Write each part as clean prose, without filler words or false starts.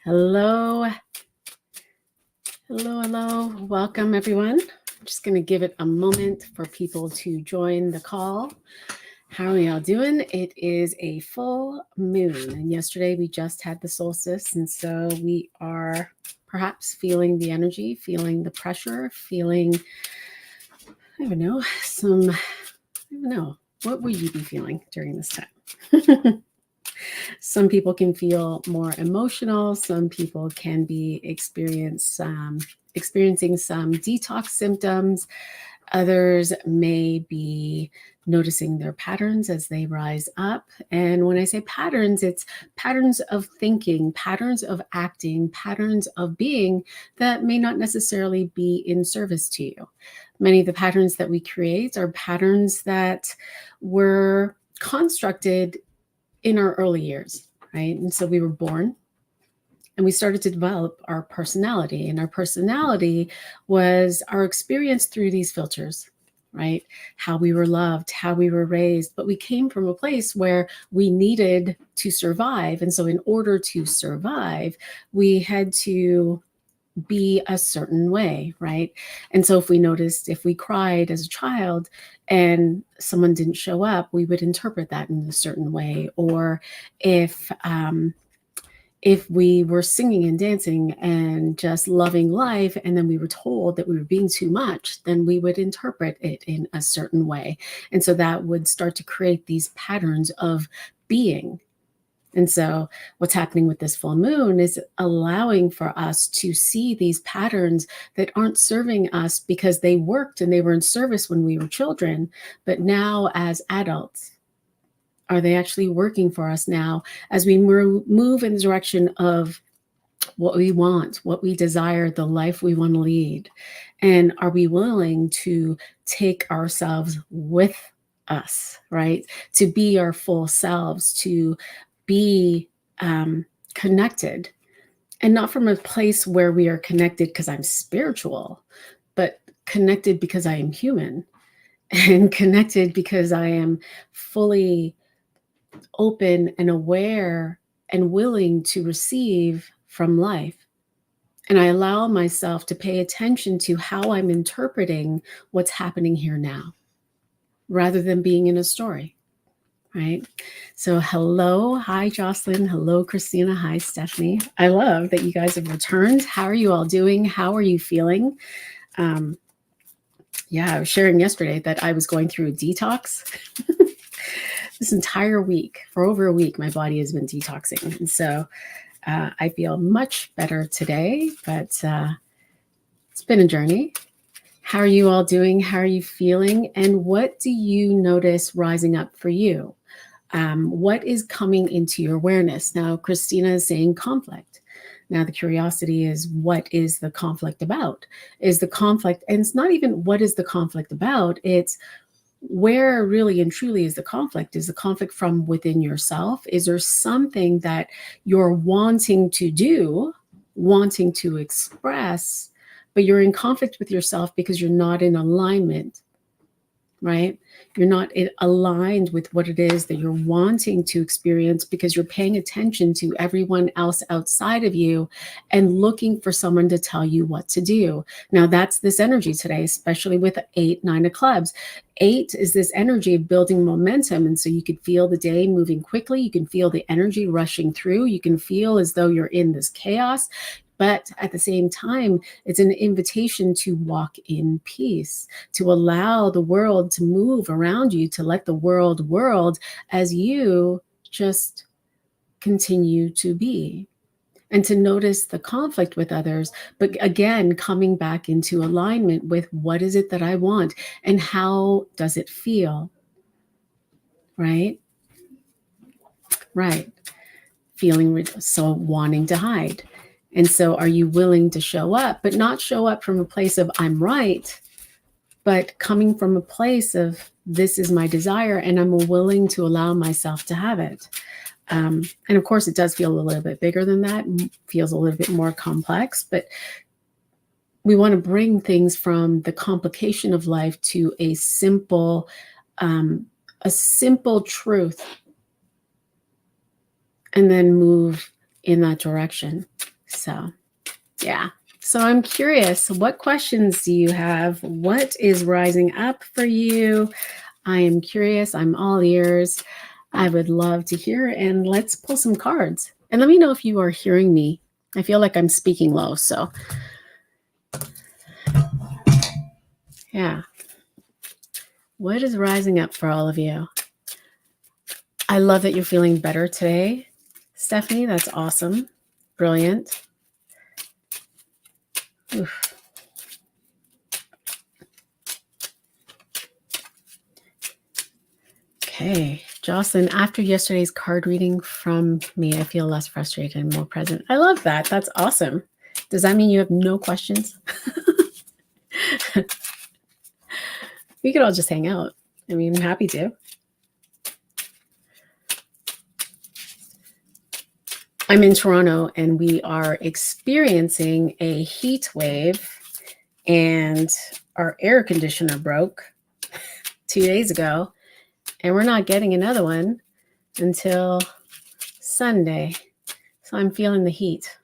Hello. Hello, hello. Welcome, everyone. I'm just going to give it a moment for people to join the call. How are y'all doing? It is a full moon, and yesterday we just had the solstice, and so we are perhaps feeling the energy, feeling the pressure, feeling, I don't know, what will you be feeling during this time? Some people can feel more emotional. Some people can be experiencing some detox symptoms. Others may be noticing their patterns as they rise up. And when I say patterns, it's patterns of thinking, patterns of acting, patterns of being that may not necessarily be in service to you. Many of the patterns that we create are patterns that were constructed in our early years, right? And so we were born and we started to develop our personality. And our personality was our experience through these filters, right? How we were loved, how we were raised. But we came from a place where we needed to survive. And so in order to survive, we had to be a certain way, right? And so if we cried as a child and someone didn't show up, we would interpret that in a certain way. Or if we were singing and dancing and just loving life, and then we were told that we were being too much, then we would interpret it in a certain way. And so that would start to create these patterns of being. And so what's happening with this full moon is allowing for us to see these patterns that aren't serving us because they worked and they were in service when we were children. But now as adults, are they actually working for us now as we move in the direction of what we want, what we desire, the life we want to lead? And are we willing to take ourselves with us, right? To be our full selves, to be connected, and not from a place where we are connected because I'm spiritual, but connected because I am human, and connected because I am fully open and aware and willing to receive from life. And I allow myself to pay attention to how I'm interpreting what's happening here now, rather than being in a story. Right. So hello. Hi, Jocelyn. Hello, Christina. Hi, Stephanie. I love that you guys have returned. How are you all doing? How are you feeling? Yeah, I was sharing yesterday that I was going through a detox. This entire week, for over a week, my body has been detoxing. And so I feel much better today, but it's been a journey. How are you all doing? How are you feeling? And what do you notice rising up for you? What is coming into your awareness? Now, Christina is saying conflict. Now, the curiosity is, what is the conflict about? Is the conflict, and it's not even what is the conflict about, it's where really and truly is the conflict? Is the conflict from within yourself? Is there something that you're wanting to do, wanting to express, but you're in conflict with yourself because you're not in alignment, right? You're not aligned with what it is that you're wanting to experience because you're paying attention to everyone else outside of you and looking for someone to tell you what to do. Now, that's this energy today, especially with 8, 9 of clubs. 8 is this energy of building momentum. And so you could feel the day moving quickly. You can feel the energy rushing through. You can feel as though you're in this chaos. But at the same time, it's an invitation to walk in peace, to allow the world to move around you, to let the world as you just continue to be, and to notice the conflict with others. But again, coming back into alignment with what is it that I want and how does it feel, right? Right. Feeling so wanting to hide. And so are you willing to show up, but not show up from a place of I'm right, but coming from a place of this is my desire and I'm willing to allow myself to have it. And of course, it does feel a little bit bigger than that, feels a little bit more complex, but we want to bring things from the complication of life to a simple truth, and then move in that direction. So, yeah. So I'm curious, what questions do you have? What is rising up for you? I am curious. I'm all ears. I would love to hear, and let's pull some cards. And let me know if you are hearing me. I feel like I'm speaking low, so yeah. What is rising up for all of you? I love that you're feeling better today, Stephanie. That's awesome. Brilliant. Oof. Okay, Jocelyn, after yesterday's card reading from me, I feel less frustrated and more present. I love that. That's awesome. Does that mean you have no questions? We could all just hang out. I mean, I'm happy to. I'm in Toronto and we are experiencing a heat wave, and our air conditioner broke 2 days ago, and we're not getting another one until Sunday. So I'm feeling the heat.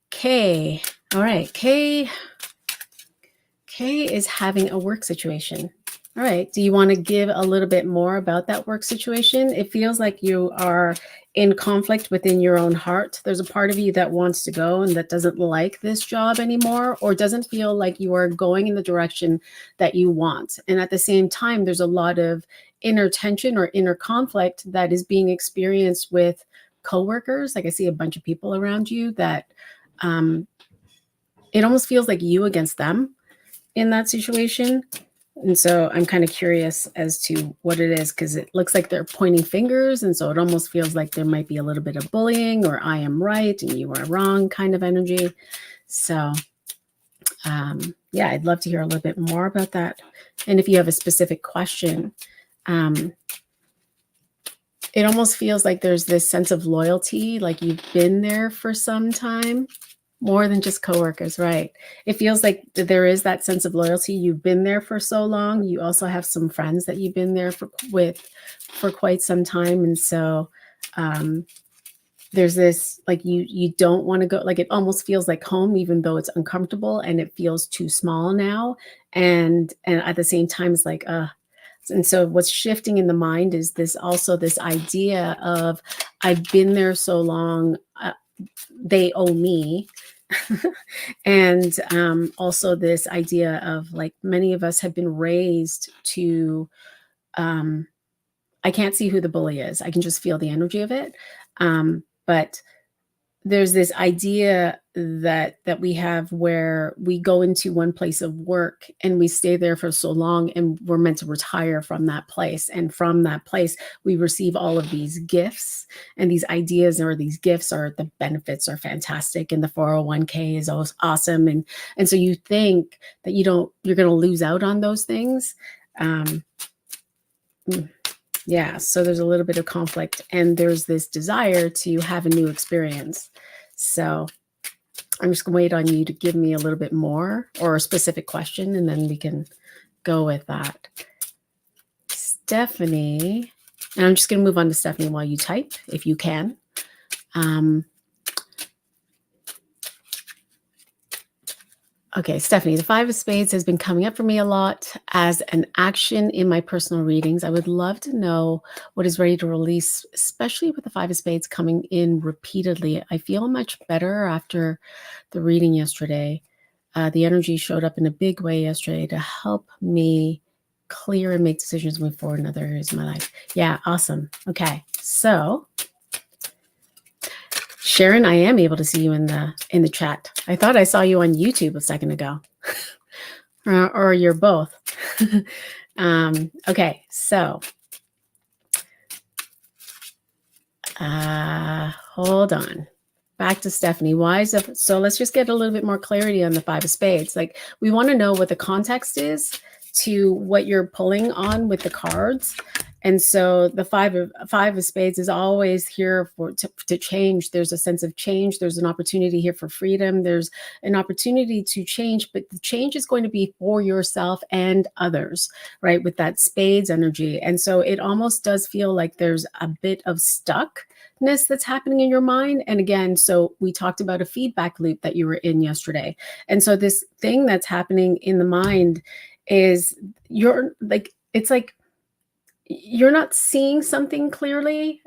Kay. All right. Kay is having a work situation. All right. Do you want to give a little bit more about that work situation? It feels like you are in conflict within your own heart. There's a part of you that wants to go and that doesn't like this job anymore, or doesn't feel like you are going in the direction that you want. And at the same time, there's a lot of inner tension or inner conflict that is being experienced with coworkers. Like I see a bunch of people around you that it almost feels like you against them in that situation. And so I'm kind of curious as to what it is, because it looks like they're pointing fingers. And so it almost feels like there might be a little bit of bullying, or I am right and you are wrong kind of energy. So yeah, I'd love to hear a little bit more about that. And if you have a specific question, it almost feels like there's this sense of loyalty, like you've been there for some time. More than just coworkers, right? It feels like there is that sense of loyalty. You've been there for so long. You also have some friends that you've been there for quite some time, and so there's this, like, you don't want to go. Like, it almost feels like home, even though it's uncomfortable and it feels too small now. And at the same time, it's like and so what's shifting in the mind is this idea of, I've been there so long. They owe me. And also this idea of, like, many of us have been raised to, I can't see who the bully is. I can just feel the energy of it. But there's this idea that we have, where we go into one place of work and we stay there for so long, and we're meant to retire from that place. And from that place, we receive all of these gifts, and these ideas, or these gifts, or the benefits are fantastic, and the 401k is awesome. And so you think that you're going to lose out on those things. Yeah, so there's a little bit of conflict, and there's this desire to have a new experience. So I'm just going to wait on you to give me a little bit more, or a specific question, and then we can go with that. Stephanie, and I'm just going to move on to Stephanie while you type, if you can. Okay, Stephanie, the 5 of Spades has been coming up for me a lot as an action in my personal readings. I would love to know what is ready to release, especially with the 5 of Spades coming in repeatedly. I feel much better after the reading yesterday. The energy showed up in a big way yesterday to help me clear and make decisions moving forward in other areas of my life. Yeah, awesome. Okay, so Sharon, I am able to see you in the chat. I thought I saw you on YouTube a second ago, or you're both. Okay, so hold on. Back to Stephanie. So let's just get a little bit more clarity on the 5 of Spades. Like, we want to know what the context is to what you're pulling on with the cards. And so the 5 of Spades is always here to change. There's a sense of change. There's an opportunity here for freedom. There's an opportunity to change, but the change is going to be for yourself and others, right? With that Spades energy. And so it almost does feel like there's a bit of stuck stuckness that's happening in your mind. And again, so we talked about a feedback loop that you were in yesterday. And so this thing that's happening in the mind is you're like, it's like you're not seeing something clearly.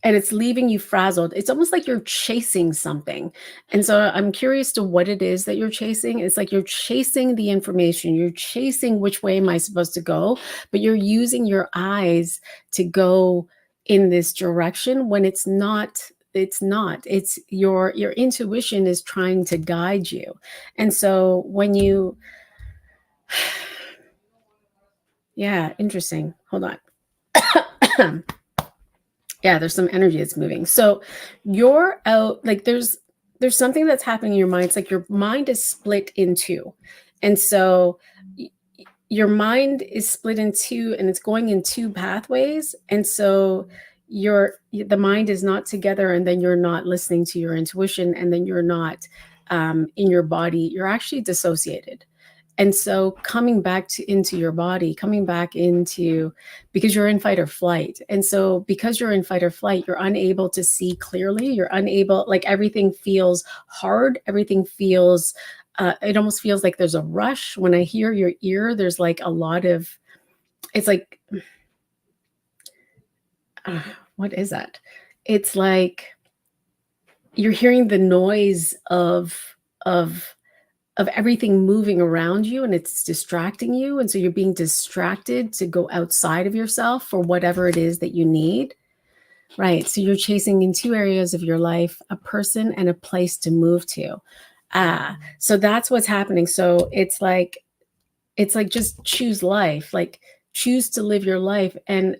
And it's leaving you frazzled. It's almost like you're chasing something. And so I'm curious to what it is that you're chasing. It's like you're chasing the information. You're chasing which way am I supposed to go, but you're using your eyes to go in this direction when it's not. It's your intuition is trying to guide you. And so when you yeah, interesting. Hold on. Yeah, there's some energy that's moving. So you're out, like there's something that's happening in your mind. It's like your mind is split in two. And so your mind is split in two and it's going in two pathways. And so the mind is not together, and then you're not listening to your intuition, and then you're not in your body. You're actually dissociated. And so coming back into your body, coming back into, because you're in fight or flight. And so because you're in fight or flight, you're unable to see clearly. You're unable, like everything feels hard. Everything feels, it almost feels like there's a rush. When I hear your ear, there's like a lot of, it's like, what is that? It's like you're hearing the noise of everything moving around you, and it's distracting you. And so you're being distracted to go outside of yourself for whatever it is that you need. Right. So you're chasing in two areas of your life, a person and a place to move to. So that's what's happening. So it's like just choose life, like choose to live your life. And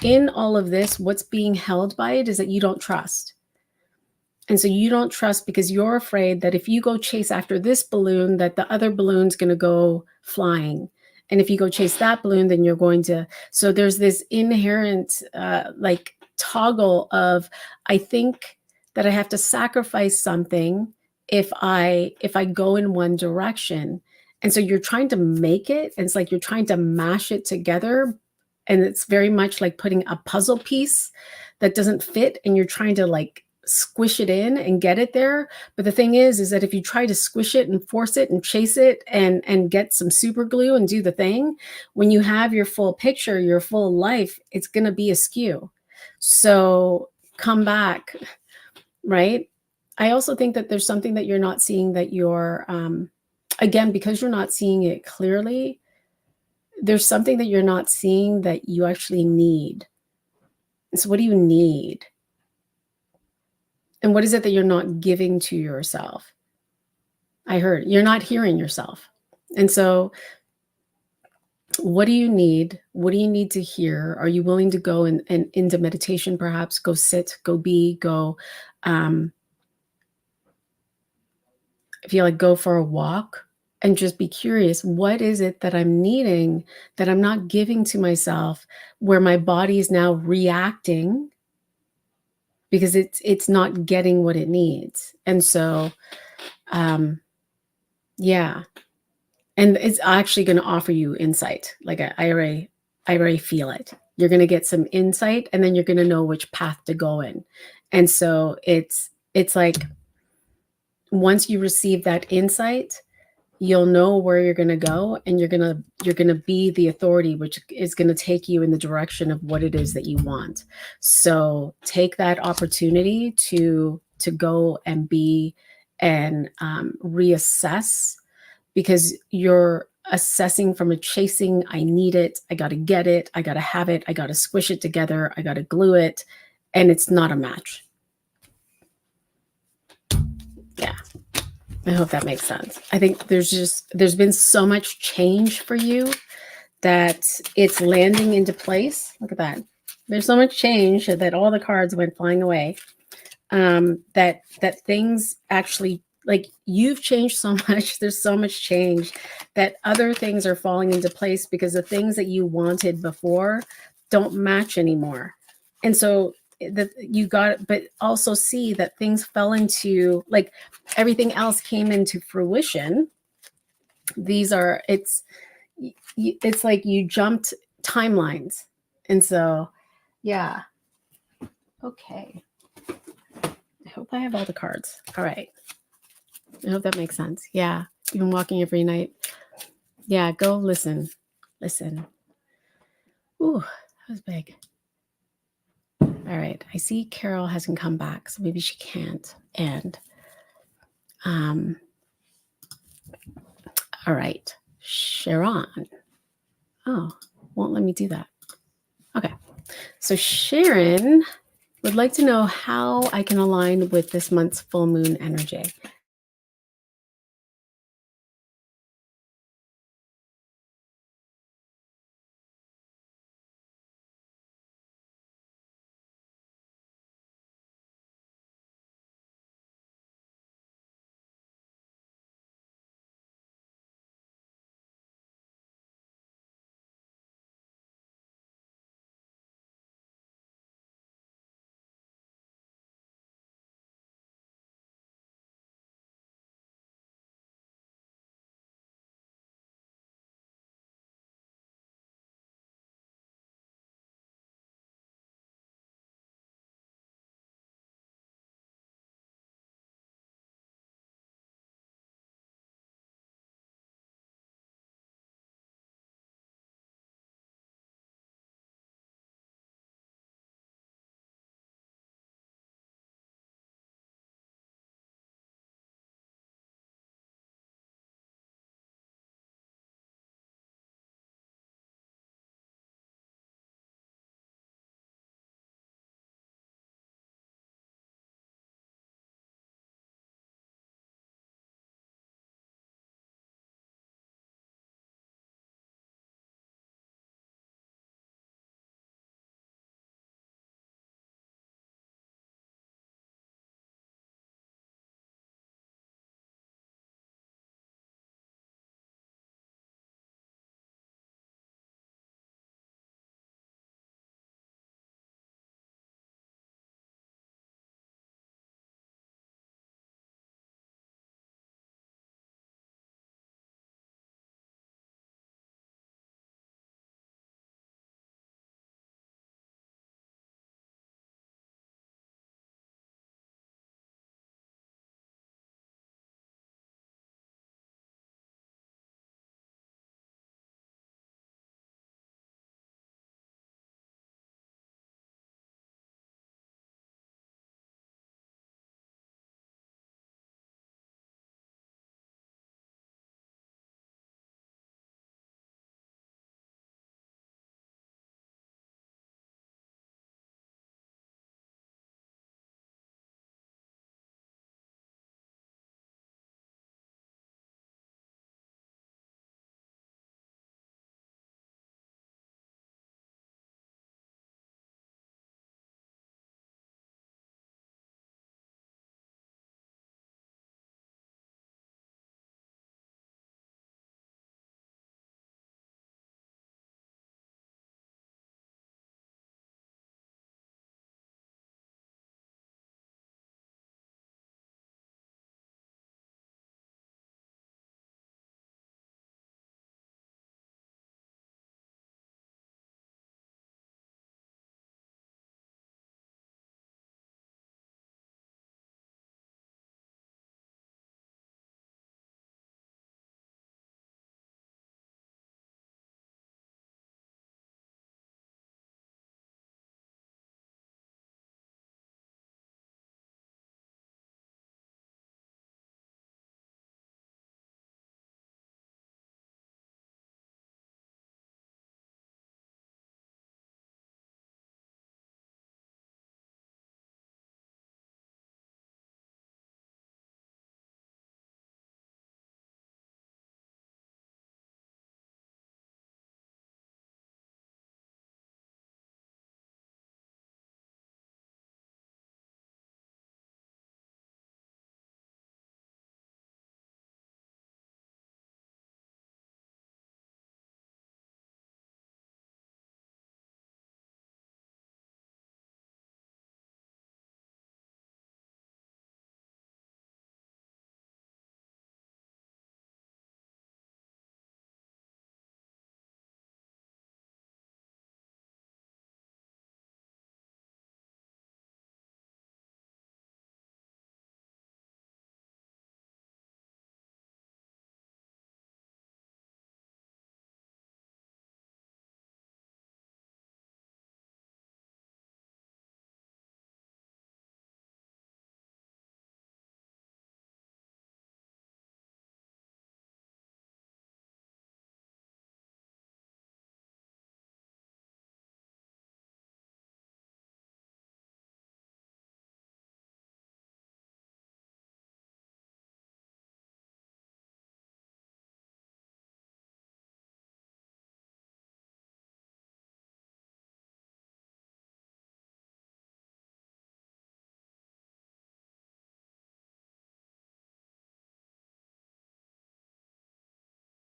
in all of this, what's being held by it is that you don't trust. And so you don't trust because you're afraid that if you go chase after this balloon, that the other balloon's going to go flying. And if you go chase that balloon, then you're going to. So there's this inherent like toggle of, I think that I have to sacrifice something if I go in one direction. And so you're trying to make it. And it's like you're trying to mash it together. And it's very much like putting a puzzle piece that doesn't fit, and you're trying to like squish it in and get it there. But the thing is that if you try to squish it and force it and chase it and get some super glue and do the thing, when you have your full picture, your full life, it's going to be askew. So come back, right? I also think that there's something that you're not seeing, that you're, again, because you're not seeing it clearly, there's something that you're not seeing that you actually need. And so what do you need? And what is it that you're not giving to yourself? I heard you're not hearing yourself. And so what do you need? What do you need to hear? Are you willing to go into meditation, perhaps? Go sit, go be, go, if you like, go for a walk and just be curious. What is it that I'm needing that I'm not giving to myself, where my body is now reacting because it's not getting what it needs? And so, yeah. And it's actually going to offer you insight. Like I already feel it. You're going to get some insight, and then you're going to know which path to go in. And so it's like, once you receive that insight, you'll know where you're going to go, and you're going to be the authority, which is going to take you in the direction of what it is that you want. So take that opportunity to go and be and reassess, because you're assessing from a chasing, I need it, I got to get it, I got to have it, I got to squish it together, I got to glue it, and it's not a match. Yeah. I hope that makes sense. I think there's been so much change for you that it's landing into place. Look at that. There's so much change that all the cards went flying away. That things actually, like, you've changed so much. There's so much change that other things are falling into place, because the things that you wanted before don't match anymore. And so that you got, but also see that things fell into, like, everything else came into fruition. These are, it's like you jumped timelines. And so, yeah. Okay. I hope I have all the cards. All right. I hope that makes sense. Yeah. You've been walking every night. Yeah. Go listen. Listen. Ooh, that was big. All right. I see Carol hasn't come back, so maybe she can't. And all right. Sharon. Oh, won't let me do that. Okay. So Sharon would like to know how I can align with this month's full moon energy.